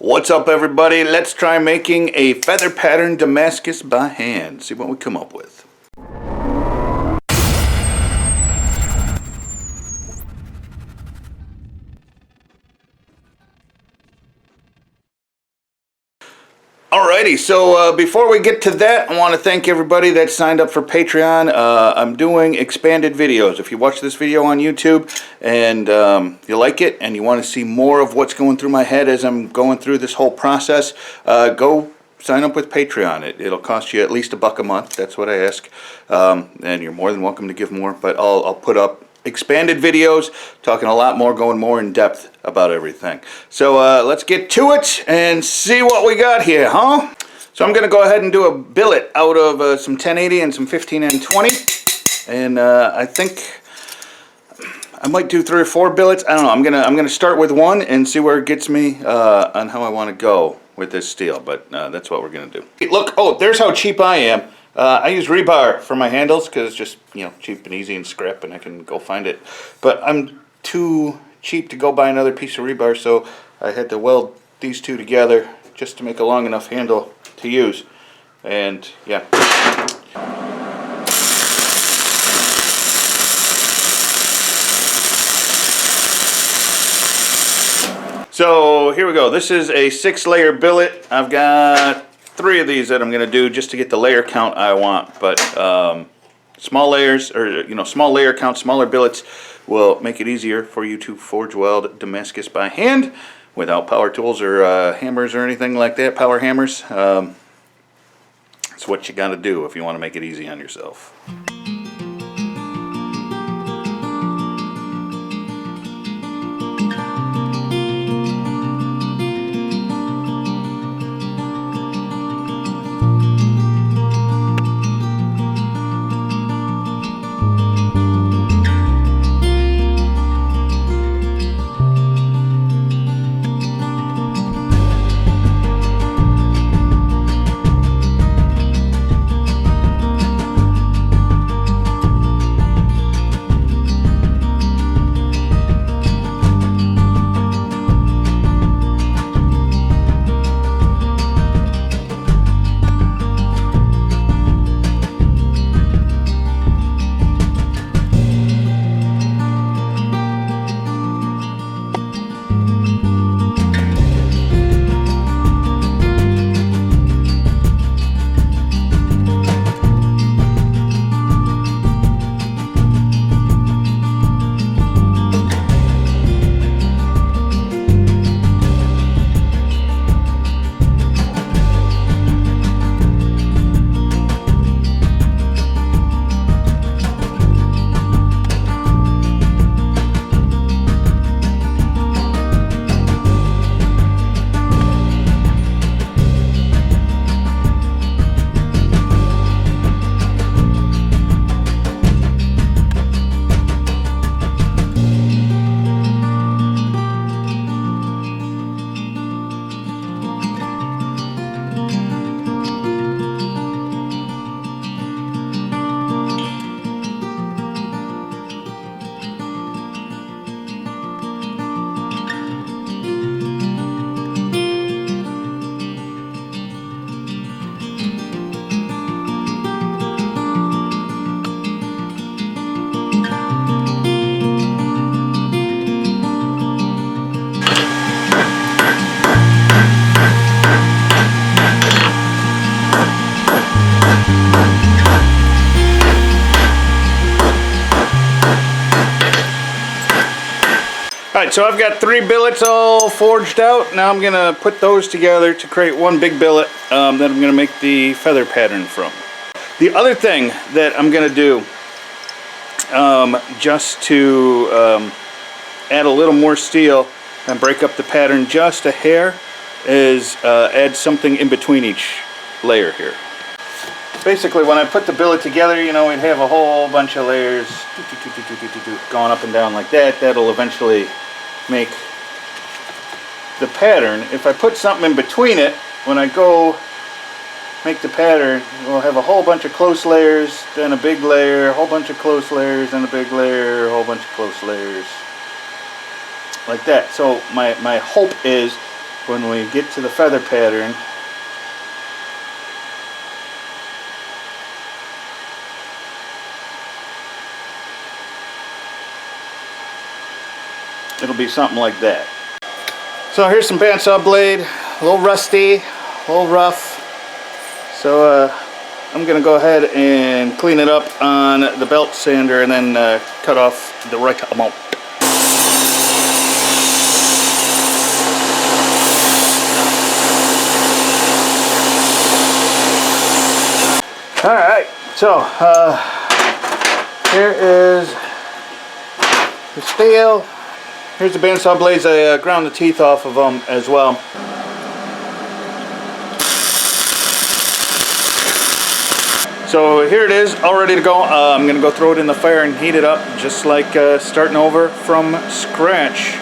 What's up, everybody? Let's try making a feather pattern Damascus by hand. See what we come up with. Alrighty, so before we get to that, I want to thank everybody that signed up for Patreon. I'm doing expanded videos. If you watch this video on YouTube and you like it and you want to see more of what's going through my head as I'm going through this whole process, go sign up with Patreon. It'll cost you at least $1 a month. That's what I ask. And you're more than welcome to give more, but I'll put up expanded videos talking a lot more, going more in depth about everything. So let's get to it and see what we got here, huh? So I'm going to go ahead and do a billet out of some 1080 and some 15N20, and I think I might do 3 or 4 billets. I don't know. I'm gonna start with one and see where it gets me on how I want to go with this steel. But that's what we're gonna do. Look, oh, there's how cheap I am. I use rebar for my handles because it's just, you know, cheap and easy and scrap, and I can go find it. But I'm too cheap to go buy another piece of rebar, so I had to weld these two together just to make a long enough handle to use. And yeah. So here we go. This is a 6-layer billet. I've got 3 of these that I'm going to do just to get the layer count I want. But small layers, or small layer count, smaller billets will make it easier for you to forge weld Damascus by hand without power tools or hammers or anything like that. Power hammers. It's what you got to do if you want to make it easy on yourself. Alright, so I've got 3 billets all forged out. Now I'm going to put those together to create one big billet that I'm going to make the feather pattern from. The other thing that I'm going to do, just to add a little more steel and break up the pattern just a hair, is add something in between each layer here. Basically, when I put the billet together, you know, it'd have a whole bunch of layers going up and down like that. That'll eventually make the pattern. If I put something in between it, when I go make the pattern, we'll have a whole bunch of close layers, then a big layer, a whole bunch of close layers, then a big layer, a whole bunch of close layers, like that. So my hope is when we get to the feather pattern, it'll be something like that. So here's some bandsaw blade, a little rusty, a little rough. So I'm going to go ahead and clean it up on the belt sander and then cut off the right amount. Alright, so here is the steel. Here's the bandsaw blades. I ground the teeth off of them as well. So here it is, all ready to go. I'm going to go throw it in the fire and heat it up just like starting over from scratch.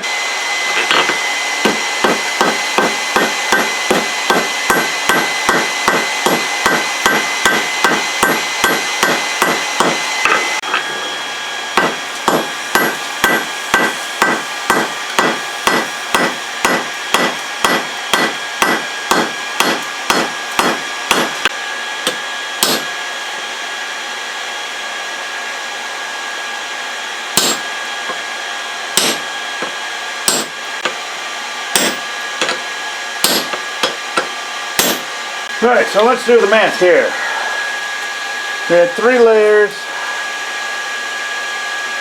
Alright, so let's do the math here. We had 3 layers.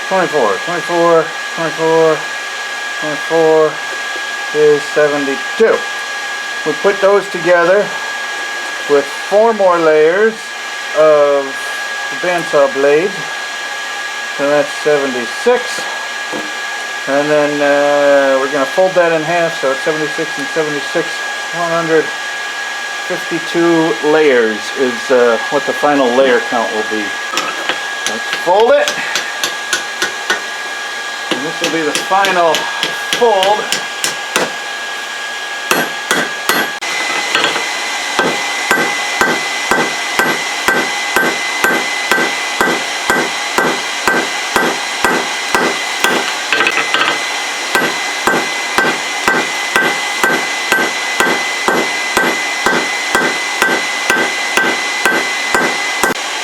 24 is 72. We put those together with 4 more layers of the bandsaw blade. So that's 76. And then we're going to fold that in half, so it's 76 and 76, 152 layers is what the final layer count will be. Let's fold it. And this will be the final fold.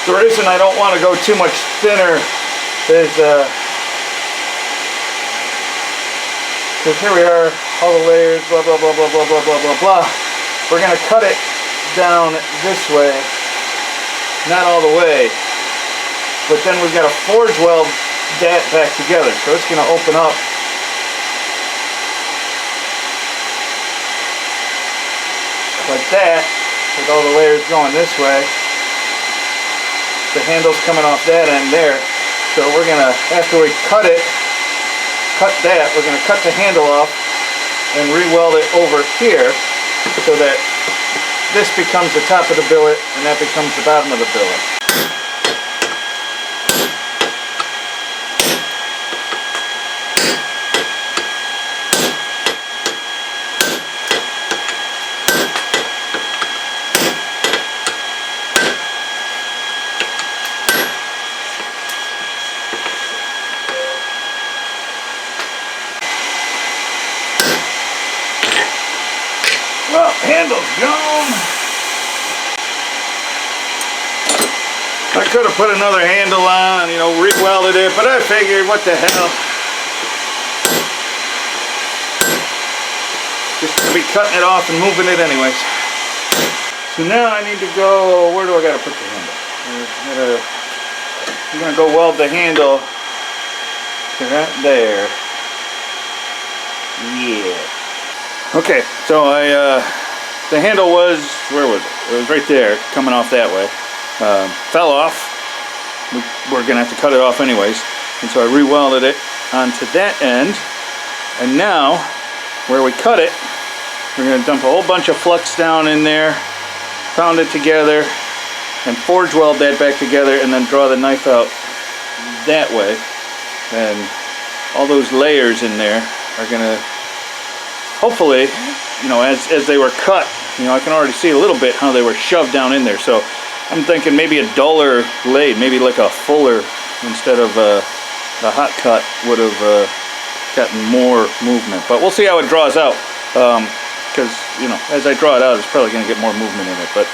The reason I don't want to go too much thinner is because here we are, all the layers, blah, blah, blah, blah, blah, blah, blah, blah, blah. We're going to cut it down this way, not all the way, but then we've got to forge weld that back together. So it's going to open up like that, with all the layers going this way. The handle's coming off that end there, so we're gonna, after we cut that, we're gonna cut the handle off and re-weld it over here so that this becomes the top of the billet and that becomes the bottom of the billet. Well, handle's gone. I could have put another handle on, you know, re-welded it, but I figured, what the hell. Just to be cutting it off and moving it anyways. So now I need to go, where do I gotta put the handle? I'm gonna go weld the handle to right there. Yeah. Okay, so the handle was, where was it? It was right there, coming off that way. Fell off. We're going to have to cut it off anyways. And so I re-welded it onto that end. And now, where we cut it, we're going to dump a whole bunch of flux down in there, pound it together, and forge weld that back together, and then draw the knife out that way. And all those layers in there are going to, hopefully, you know, as they were cut, you know, I can already see a little bit how they were shoved down in there. So I'm thinking maybe a duller blade, maybe like a fuller instead of a hot cut would have gotten more movement. But we'll see how it draws out. because, you know, as I draw it out, it's probably going to get more movement in it. But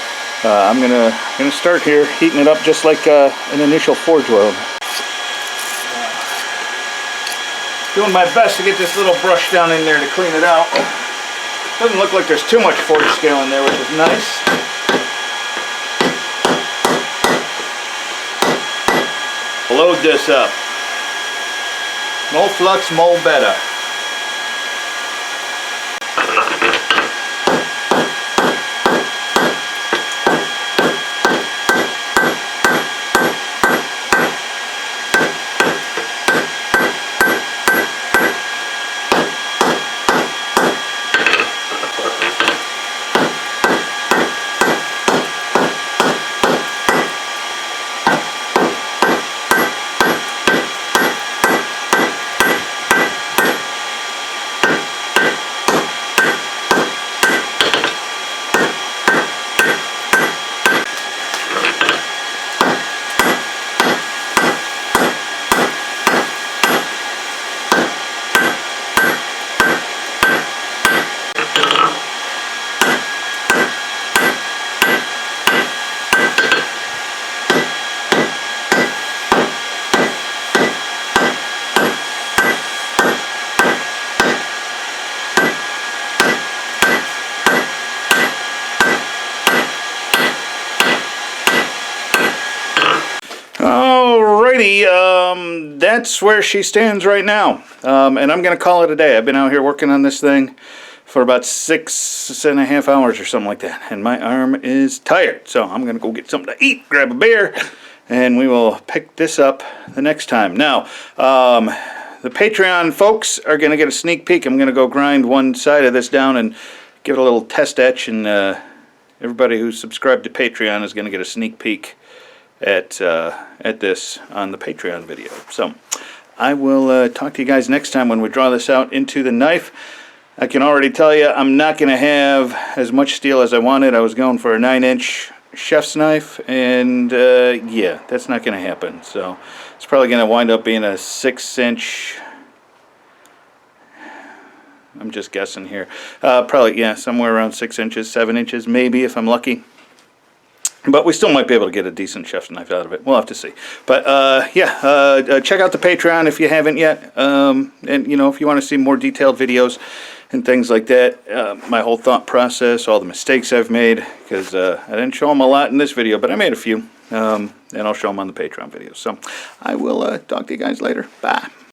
I'm gonna start here, heating it up just like an initial forge weld. Doing my best to get this little brush down in there to clean it out. Doesn't look like there's too much forge scale in there, which is nice. Load this up. More flux, more better. Alrighty, that's where she stands right now, and I'm going to call it a day. I've been out here working on this thing for about 6.5 hours or something like that, and my arm is tired, so I'm going to go get something to eat, grab a beer, and we will pick this up the next time. Now, the Patreon folks are going to get a sneak peek. I'm going to go grind one side of this down and give it a little test etch, and everybody who's subscribed to Patreon is going to get a sneak peek at this on the Patreon video. So I will talk to you guys next time when we draw this out into the knife. I can already tell you I'm not going to have as much steel as I wanted. I was going for a 9-inch chef's knife, and yeah, that's not going to happen. So it's probably going to wind up being a 6-inch. I'm just guessing here. Probably, yeah, somewhere around 6 inches, 7 inches, maybe if I'm lucky. But we still might be able to get a decent chef's knife out of it. We'll have to see. But yeah, check out the Patreon if you haven't yet. And you know, if you want to see more detailed videos and things like that, my whole thought process, all the mistakes I've made, because I didn't show them a lot in this video, but I made a few, and I'll show them on the Patreon videos. So I will talk to you guys later. Bye.